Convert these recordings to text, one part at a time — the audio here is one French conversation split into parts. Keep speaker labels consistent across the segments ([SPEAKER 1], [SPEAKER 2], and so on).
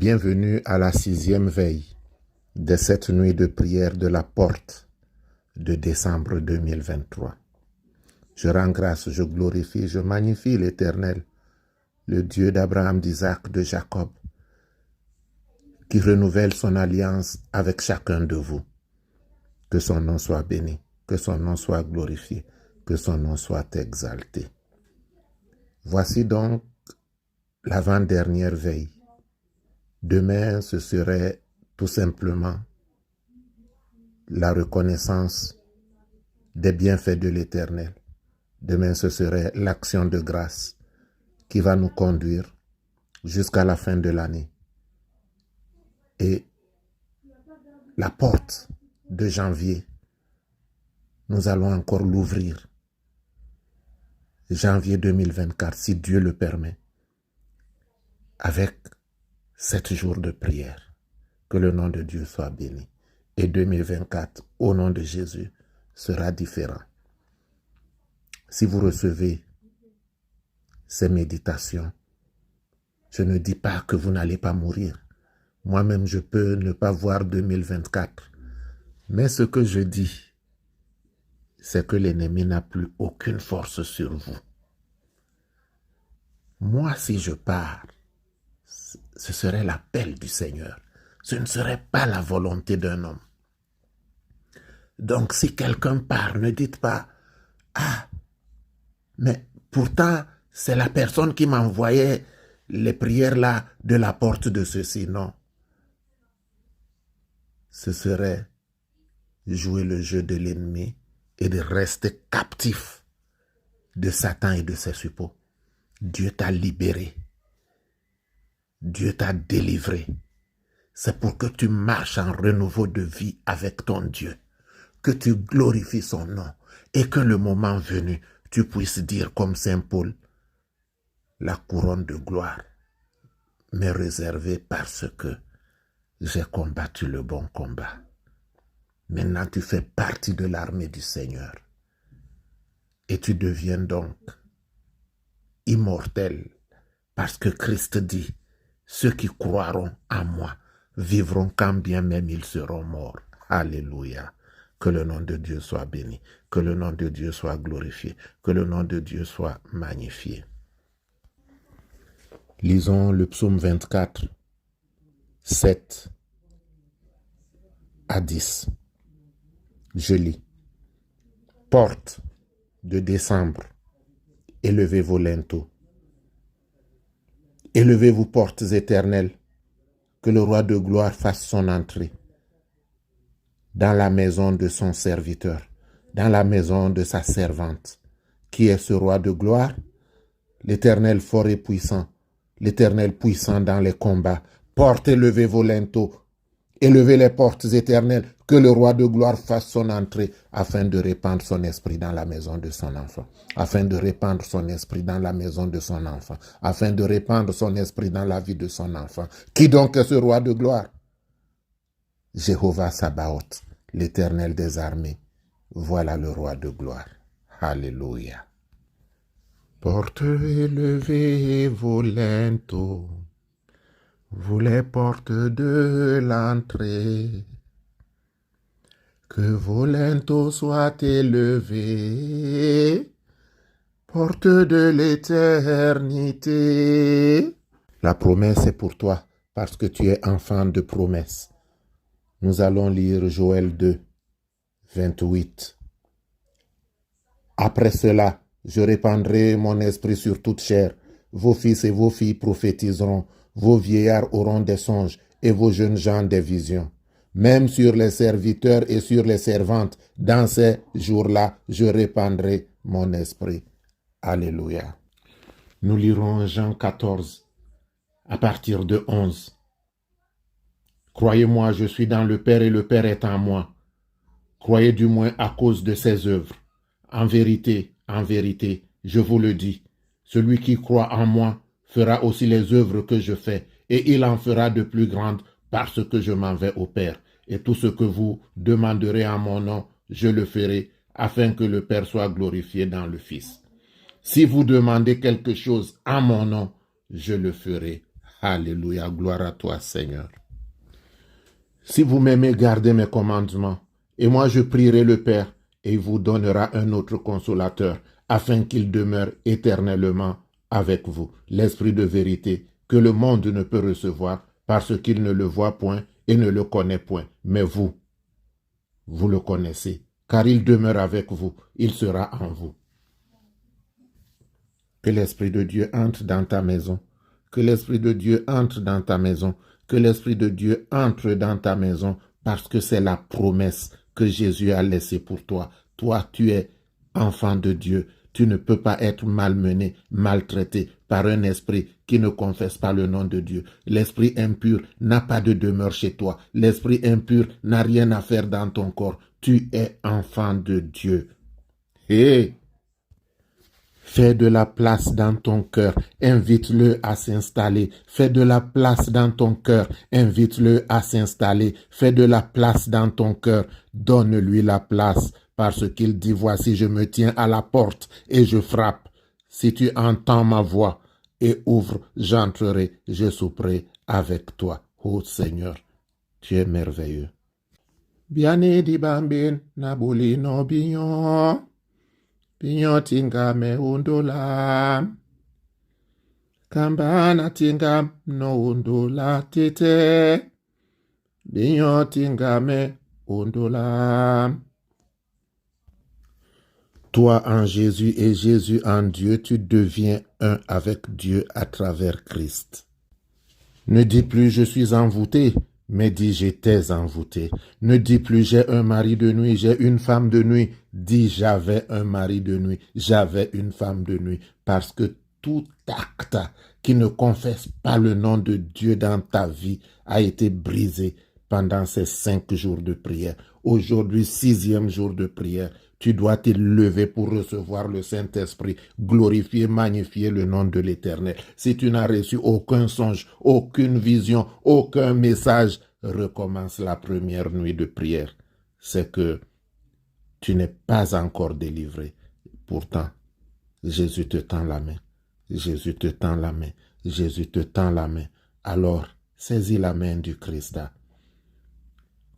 [SPEAKER 1] Bienvenue à la 6e veille de cette nuit de prière de la porte de décembre 2023. Je rends grâce, je glorifie, je magnifie l'Éternel, le Dieu d'Abraham, d'Isaac, de Jacob, qui renouvelle son alliance avec chacun de vous. Que son nom soit béni, que son nom soit glorifié, que son nom soit exalté. Voici donc l'avant-dernière veille. Demain, ce serait tout simplement la reconnaissance des bienfaits de l'Éternel. Demain, ce serait l'action de grâce qui va nous conduire jusqu'à la fin de l'année. Et la porte de janvier, nous allons encore l'ouvrir. Janvier 2024, si Dieu le permet, avec 7 jours de prière. Que le nom de Dieu soit béni. Et 2024, au nom de Jésus, sera différent. Si vous recevez ces méditations, je ne dis pas que vous n'allez pas mourir. Moi-même, je peux ne pas voir 2024. Mais ce que je dis, c'est que l'ennemi n'a plus aucune force sur vous. Moi, si je pars, ce serait l'appel du Seigneur. Ce ne serait pas la volonté d'un homme. Donc, si quelqu'un part, ne dites pas « Ah, mais pourtant, c'est la personne qui m'envoyait les prières là de la porte de ceci. » Non. Ce serait jouer le jeu de l'ennemi et de rester captif de Satan et de ses suppôts. Dieu t'a libéré. Dieu t'a délivré. C'est pour que tu marches en renouveau de vie avec ton Dieu, que tu glorifies son nom et que le moment venu, tu puisses dire comme Saint Paul, la couronne de gloire m'est réservée parce que j'ai combattu le bon combat. Maintenant, tu fais partie de l'armée du Seigneur et tu deviens donc immortel parce que Christ dit, ceux qui croiront en moi vivront quand bien même ils seront morts. Alléluia. Que le nom de Dieu soit béni, que le nom de Dieu soit glorifié, que le nom de Dieu soit magnifié. Lisons le psaume 24, 7 à 10. Je lis. Porte de décembre, élevez vos linteaux. Élevez-vous, portes éternelles, que le roi de gloire fasse son entrée dans la maison de son serviteur, dans la maison de sa servante. Qui est ce roi de gloire? L'Éternel fort et puissant, l'Éternel puissant dans les combats. Portez, levez vos linteaux, élevez les portes éternelles, que le roi de gloire fasse son entrée, afin de répandre son esprit dans la maison de son enfant, afin de répandre son esprit dans la maison de son enfant, afin de répandre son esprit dans la vie de son enfant. Qui donc est ce roi de gloire? Jéhovah Sabaoth, l'Éternel des armées. Voilà le roi de gloire. Alléluia. Portes, élevez vos linteaux, vous les portes de l'entrée. Que vos linteaux soient élevés, porte de l'éternité. La promesse est pour toi, parce que tu es enfant de promesse. Nous allons lire Joël 2, 28. Après cela, je répandrai mon esprit sur toute chair. Vos fils et vos filles prophétiseront, vos vieillards auront des songes et vos jeunes gens des visions. Même sur les serviteurs et sur les servantes, dans ces jours-là, je répandrai mon esprit. Alléluia. Nous lirons Jean 14, à partir de 11. Croyez-moi, je suis dans le Père et le Père est en moi. Croyez du moins à cause de ses œuvres. En vérité, je vous le dis, celui qui croit en moi fera aussi les œuvres que je fais, et il en fera de plus grandes parce que je m'en vais au Père. Et tout ce que vous demanderez en mon nom, je le ferai, afin que le Père soit glorifié dans le Fils. Si vous demandez quelque chose en mon nom, je le ferai. Alléluia, gloire à toi, Seigneur. Si vous m'aimez, gardez mes commandements. Et moi, je prierai le Père, et il vous donnera un autre consolateur, afin qu'il demeure éternellement avec vous. L'Esprit de vérité, que le monde ne peut recevoir, parce qu'il ne le voit point et ne le connaît point. Mais vous, vous le connaissez, car il demeure avec vous, il sera en vous. Que l'Esprit de Dieu entre dans ta maison. Que l'Esprit de Dieu entre dans ta maison. Que l'Esprit de Dieu entre dans ta maison, parce que c'est la promesse que Jésus a laissée pour toi. Toi, tu es enfant de Dieu. Tu ne peux pas être malmené, maltraité par un esprit qui ne confesse pas le nom de Dieu. L'esprit impur n'a pas de demeure chez toi. L'esprit impur n'a rien à faire dans ton corps. Tu es enfant de Dieu. Et fais de la place dans ton cœur, invite-le à s'installer. Fais de la place dans ton cœur, invite-le à s'installer. Fais de la place dans ton cœur, donne-lui la place. Parce qu'il dit, voici, je me tiens à la porte et je frappe. Si tu entends ma voix et ouvre, j'entrerai, je souperai avec toi. Ô Seigneur, tu es merveilleux. Biane di bambin, nabuli no bignon. Bignon tinga me undola. Kambana tinga no undola tete. Bignon tinga me undola. Toi en Jésus et Jésus en Dieu, tu deviens un avec Dieu à travers Christ. Ne dis plus je suis envoûté, mais dis j'étais envoûté. Ne dis plus j'ai un mari de nuit, j'ai une femme de nuit. Dis j'avais un mari de nuit, j'avais une femme de nuit. Parce que tout acte qui ne confesse pas le nom de Dieu dans ta vie a été brisé pendant ces 5 jours de prière. Aujourd'hui, 6e jour de prière. Tu dois te lever pour recevoir le Saint-Esprit, glorifier, magnifier le nom de l'Éternel. Si tu n'as reçu aucun songe, aucune vision, aucun message, recommence la première nuit de prière. C'est que tu n'es pas encore délivré. Pourtant, Jésus te tend la main. Jésus te tend la main. Jésus te tend la main. Alors, saisis la main du Christ.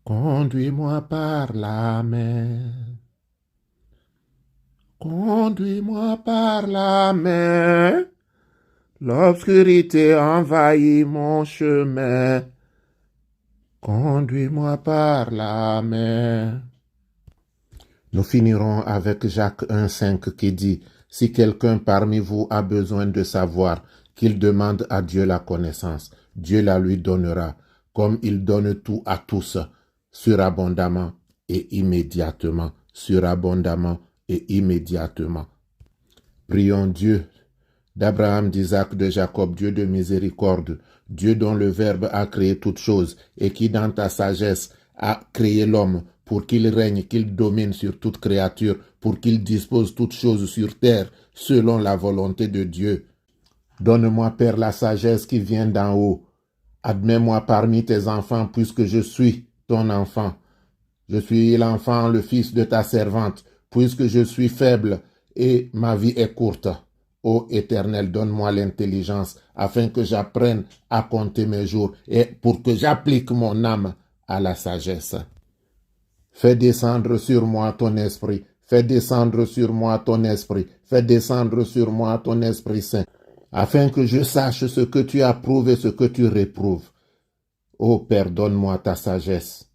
[SPEAKER 1] Conduis-moi par la main. Conduis-moi par la main, l'obscurité envahit mon chemin. Conduis-moi par la main. Nous finirons avec Jacques 1,5 qui dit, « Si quelqu'un parmi vous a besoin de savoir, qu'il demande à Dieu la connaissance, Dieu la lui donnera, comme il donne tout à tous, surabondamment et immédiatement, surabondamment et immédiatement. » Prions Dieu d'Abraham, d'Isaac, de Jacob, Dieu de miséricorde, Dieu dont le Verbe a créé toutes choses et qui dans ta sagesse a créé l'homme pour qu'il règne, qu'il domine sur toute créature, pour qu'il dispose toutes choses sur terre selon la volonté de Dieu. Donne-moi, Père, la sagesse qui vient d'en haut. Admets-moi parmi tes enfants puisque je suis ton enfant. Je suis l'enfant, le fils de ta servante, puisque je suis faible et ma vie est courte. Ô Éternel, donne-moi l'intelligence afin que j'apprenne à compter mes jours et pour que j'applique mon âme à la sagesse. Fais descendre sur moi ton esprit. Fais descendre sur moi ton esprit. Fais descendre sur moi ton Esprit Saint, afin que je sache ce que tu approuves et ce que tu réprouves. Ô Père, donne-moi ta sagesse.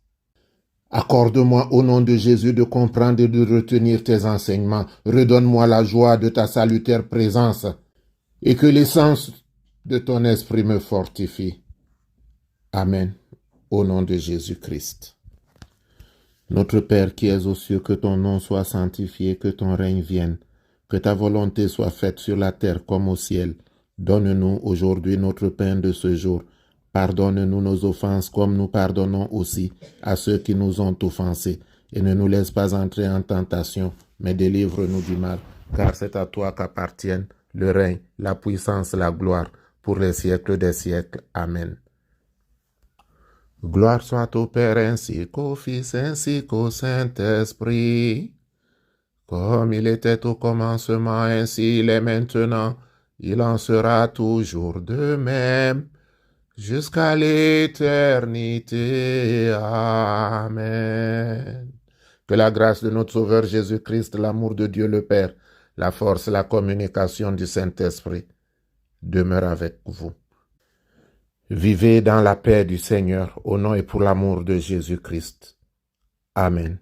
[SPEAKER 1] Accorde-moi au nom de Jésus de comprendre et de retenir tes enseignements. Redonne-moi la joie de ta salutaire présence et que l'essence de ton esprit me fortifie. Amen. Au nom de Jésus-Christ. Notre Père qui es aux cieux, que ton nom soit sanctifié, que ton règne vienne, que ta volonté soit faite sur la terre comme au ciel. Donne-nous aujourd'hui notre pain de ce jour. Pardonne-nous nos offenses comme nous pardonnons aussi à ceux qui nous ont offensés. Et ne nous laisse pas entrer en tentation, mais délivre-nous du mal, car c'est à toi qu'appartiennent le règne, la puissance, la gloire, pour les siècles des siècles. Amen. Gloire soit au Père ainsi qu'au Fils ainsi qu'au Saint-Esprit, comme il était au commencement, ainsi il est maintenant, il en sera toujours de même. jusqu'à l'éternité. Amen. Que la grâce de notre Sauveur Jésus-Christ, l'amour de Dieu le Père, la force, la communication du Saint-Esprit demeure avec vous. Vivez dans la paix du Seigneur, au nom et pour l'amour de Jésus-Christ. Amen.